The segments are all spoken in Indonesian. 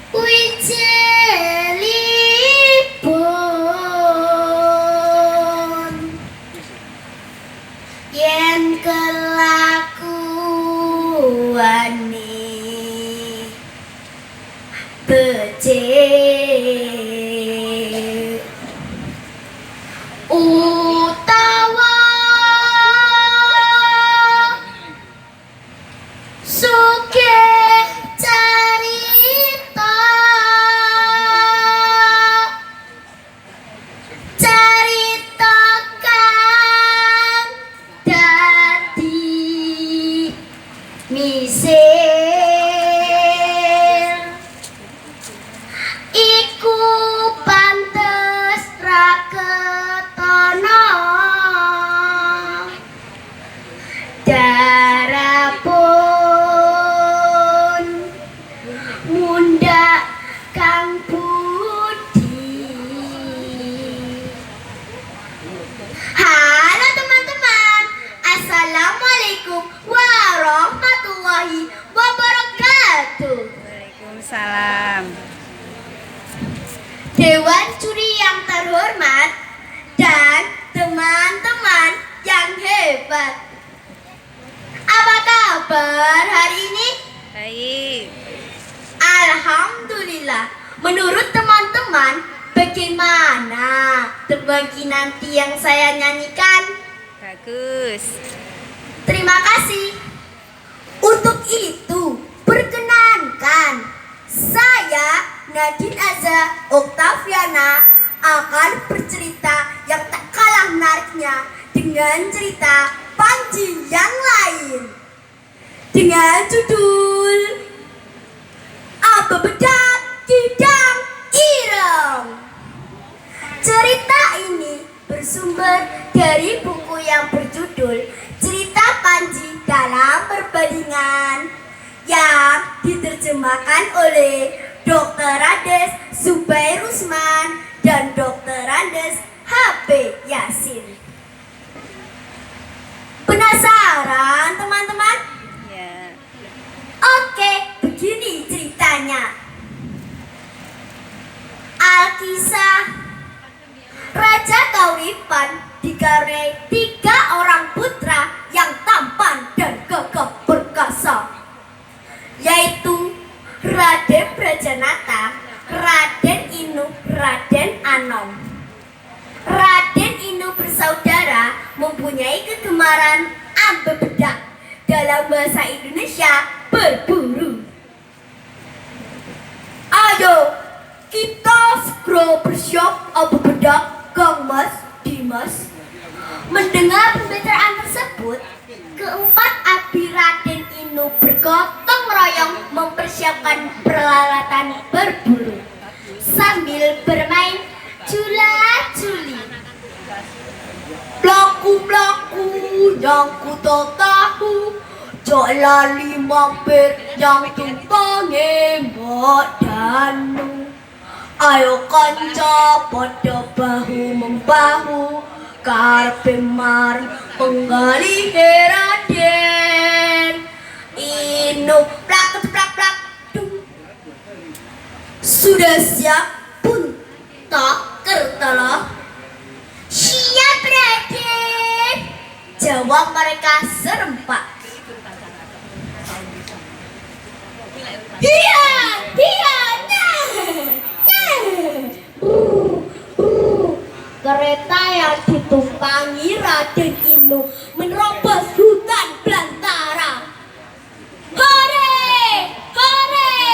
Wijelipun yen kelakuane becik utawa sugih carita caritakan dadi misil iku pantes ra ketana darapun mundhak kang budi. Halo teman-teman, assalamualaikum warahmatullahi wabarakatuh. Waalaikumsalam. Dewan juri yang terhormat dan teman-teman yang hebat, apa kabar hari ini? Baik. Alhamdulillah. Menurut teman-teman, bagaimana tebang kinanti yang saya nyanyikan? Bagus. Terima kasih. Untuk itu, perkenankan saya Nadine Aza Oktaviana akan bercerita yang tak kalah menariknya dengan cerita Panji yang lain dengan judul Apa Bedak Kidang Ireng. Cerita ini bersumber dari buku yang berjudul Cerita Panji dalam Perbandingan yang diterjemahkan oleh Dr. Andes Zubair Usman dan Dr. Andes HP Yasin. Penasaran teman-teman? Ya. Oke, begini ceritanya. Alkisah Raja Kauripan dikaruniai 3 orang putra yang tampan dan gagah perkasa, yaitu Raden Brajanata, Raden Inu, Raden Anom. Raden Inu bersaudara mempunyai kegemaran ambe bedak, dalam bahasa Indonesia berburu. Ayo kita segera bersiap ambe bedak, Kang Mas Dimas. Mendengar pembicaraan tersebut, keempat abdi Raden Inu bergotong royong mempersiapkan peralatan berburu sambil bermain cula-culi. Blaku-blaku yang ku tak tahu, jok lali mampir yang tumpangi Mbok Danu. Ayo kanca pada bahu-membahu, karepe mari penggali Raden Inu. Plak-plak-plak dung. Sudah siap pun tak Kertala? Siap Raden, jawab mereka serempak. Iya, kereta yang ditumpangi Raden Inu menerobos hutan belantara. Hore, hore!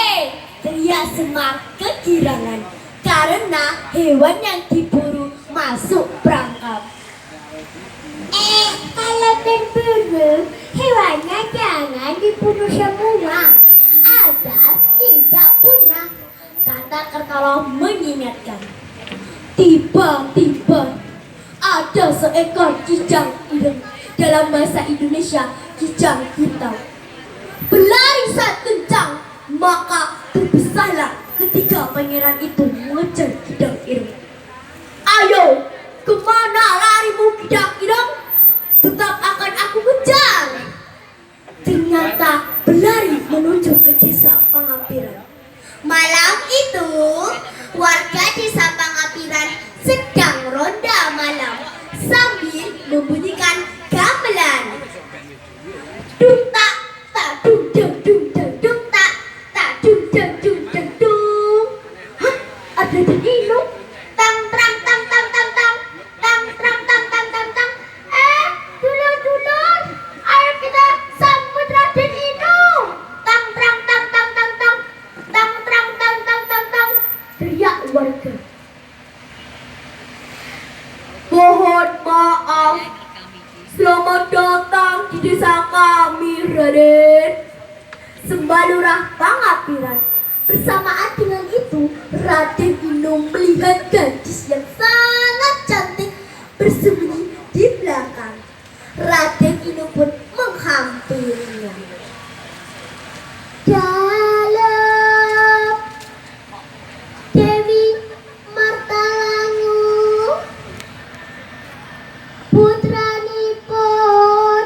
Teriak Semar kegirangan karena hewan yang diburu masuk perangkap. Kalau berburu, hewannya jangan dibunuh semua agar tidak punah, kata Kertala mengingatkan. Tiba-tiba ada seekor kijang ireng, dalam bahasa Indonesia kijang hitam, berlari saat kencang, maka terpisahlah ketika pangeran itu mengejar kijang ireng. Ayo, kemana larimu kijang ireng? Tetap akan aku kejar. Ternyata berlari menuju ke desa Pangampiran. Malam itu, warga desa Pangapiran sedang ronda malam sambil membunyikan gamelan. Dung tak tak dung dung dung dung dung tak tak dung dung dung dung dung. Hah? Ada di Inung? Tang trang tang tang tang tang tang trang tang tang tang tang. Dulur-dulur, ayo kita sambut Raden Inung. Tang trang tang tang tang tang tang trang tang tang tang tang. Teriak warga. Mohon maaf, selamat datang di desa kami, Raden. Sembah Lurah Pangapiran. Bersamaan dengan itu, Raden Inung melihat gadis yang sangat cantik bersembunyi di belakang. Raden Inung pun menghampirinya. Dalam Dewi Martalangu, putranipun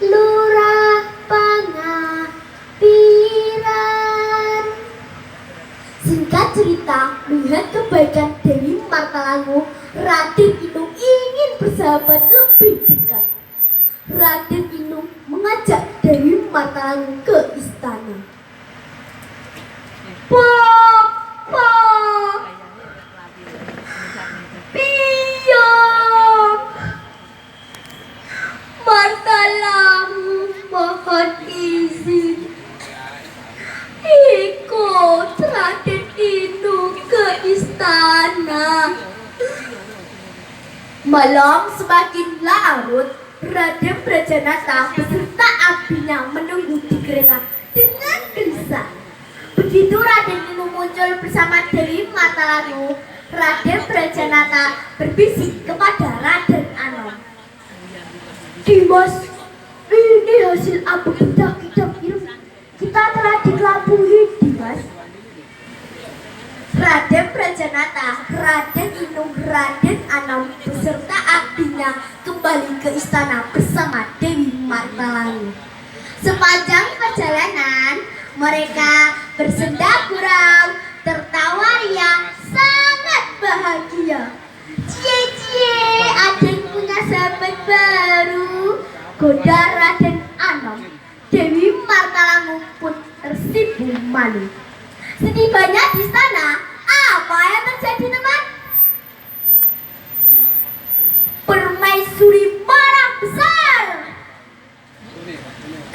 Lurah Pangapiran. Singkat cerita, melihat kebaikan Dewi Martalangu, Raden Inung ingin bersahabat lebih dekat. Raden Inung mengajak Dewi Martalangu ke istana. Papa, Piong, Martalangu mohon izin ikut Raden Inung ke istana. Malam semakin larut, Raden Brajanata beserta abinya menunggu di kereta dengan gelisah. Begitu Raden Inung muncul bersama Dewi Martalangu, Raden Brajanata berbisik kepada Raden Anom. Dimas, ini hasil apa kita kirim. Kita telah dikelabui, Dimas. Raden Brajanata, Raden Inung, Raden Anom beserta abinya kembali ke istana bersama Dewi Martalangu. Sepanjang perjalanan, mereka bersenda gurau, tertawa ria, sangat bahagia. Cie-cie, Aden punya sahabat baru, goda Raden Anom. Dewi Martalangu pun tersipu malu. Setibanya di istana, apa yang terjadi, teman? Permaisuri marah besar.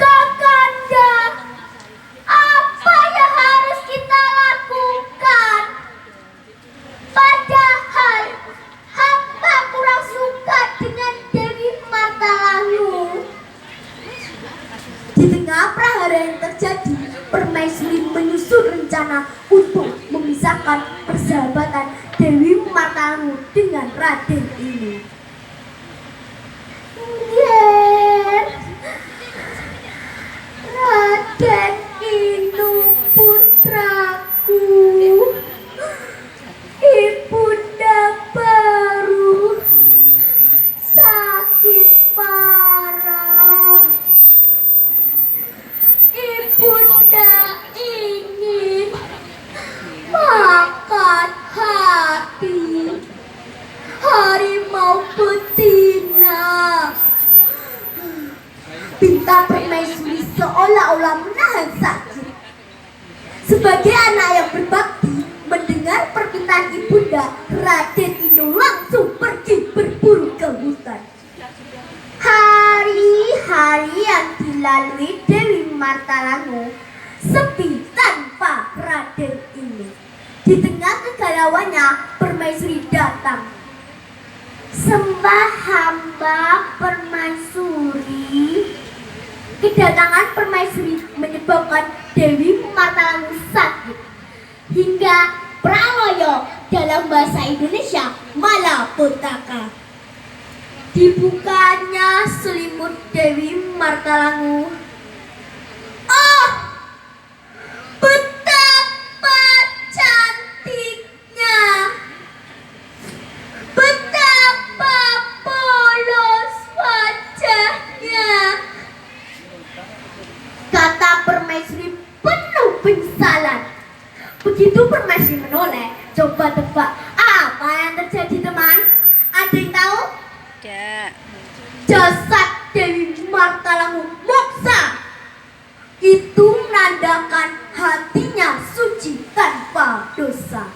Kakanda, apa yang harus kita lakukan? Padahal hamba kurang suka dengan Dewi Martalangu. Di tengah prahara yang terjadi, permaisuri menyusun rencana untuk memisahkan persahabatan Dewi Martalangu dengan Raden Inung. Raden Inung putraku, ibunda baru sakit parah. Ibunda ingin makan hati harimau betina. Pinta permaisuri seolah-olah menahan sakit. Sebagai anak yang berbakti, mendengar permintaan ibunda, Raden Inung langsung pergi berburu ke hutan. Hari-hari yang dilalui Dewi Martalangu sepi tanpa Raden Inung. Di tengah kegalauannya, permaisuri datang. Sembah hamba permaisuri. Kedatangan permaisuri menyebabkan Dewi Martalangu sakit hingga praloyo dalam bahasa Indonesia malapetaka. Dibukanya selimut Dewi Martalangu. Oh, betapa cantiknya, betapa polos wajahnya, kata permaisuri penuh penyesalan. Begitu permaisuri menoleh, coba tebak apa yang terjadi teman? Ada yang tahu? Tidak. Jasad Dewi Martalangu moksa. Itu menandakan hatinya suci tanpa dosa.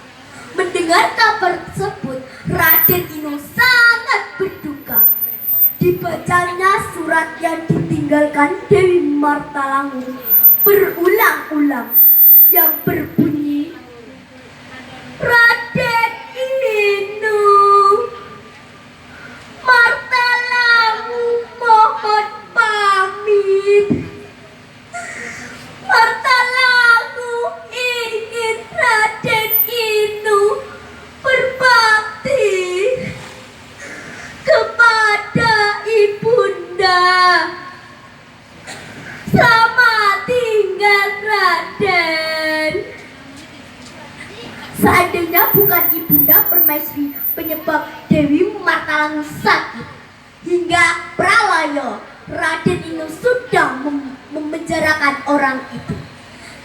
Mendengar kabar tersebut, Raden Inu sangat berduka. Dibacanya surat yang ditinggalkan Dewi Martalangu berulang-ulang yang berbunyi, Raden Inu, Martalangu mohon pamit. Martalangu ingin Raden Inu berbakti kepada ibunda. Selamat tinggal Raden. Seandainya bukan ibunda permaisuri penyebab Dewi Martalangu sakit hingga pralaya, Raden Inu sudah memenjarakan orang itu.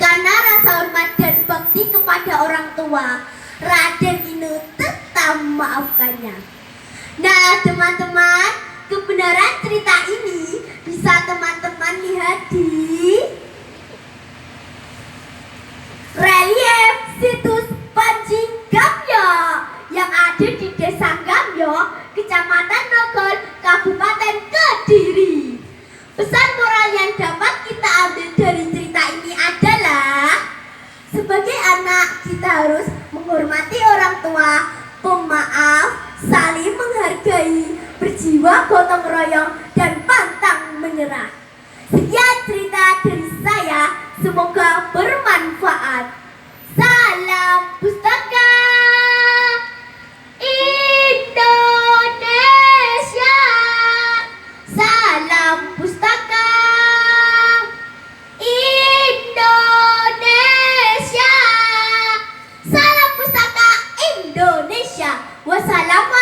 Karena rasa hormat dan bakti kepada orang tua, Raden Inu tetap memaafkannya. Nah teman-teman, kebenaran cerita ini bisa teman-teman lihat di relief situs Panji Gamyo yang ada di Desa Gamyo, Kecamatan Nogol, Kabupaten Kediri. Pesan moral yang dapat kita ambil dari cerita ini adalah sebagai anak kita harus menghormati orang tua, pemaaf, saling menghargai, berjiwa gotong royong, dan pantang menyerah. Sekian cerita dari saya, semoga bermanfaat. Salam Pustaka Indonesia. Salam Pustaka Indonesia. Salam Pustaka Indonesia. Wassalamualaikum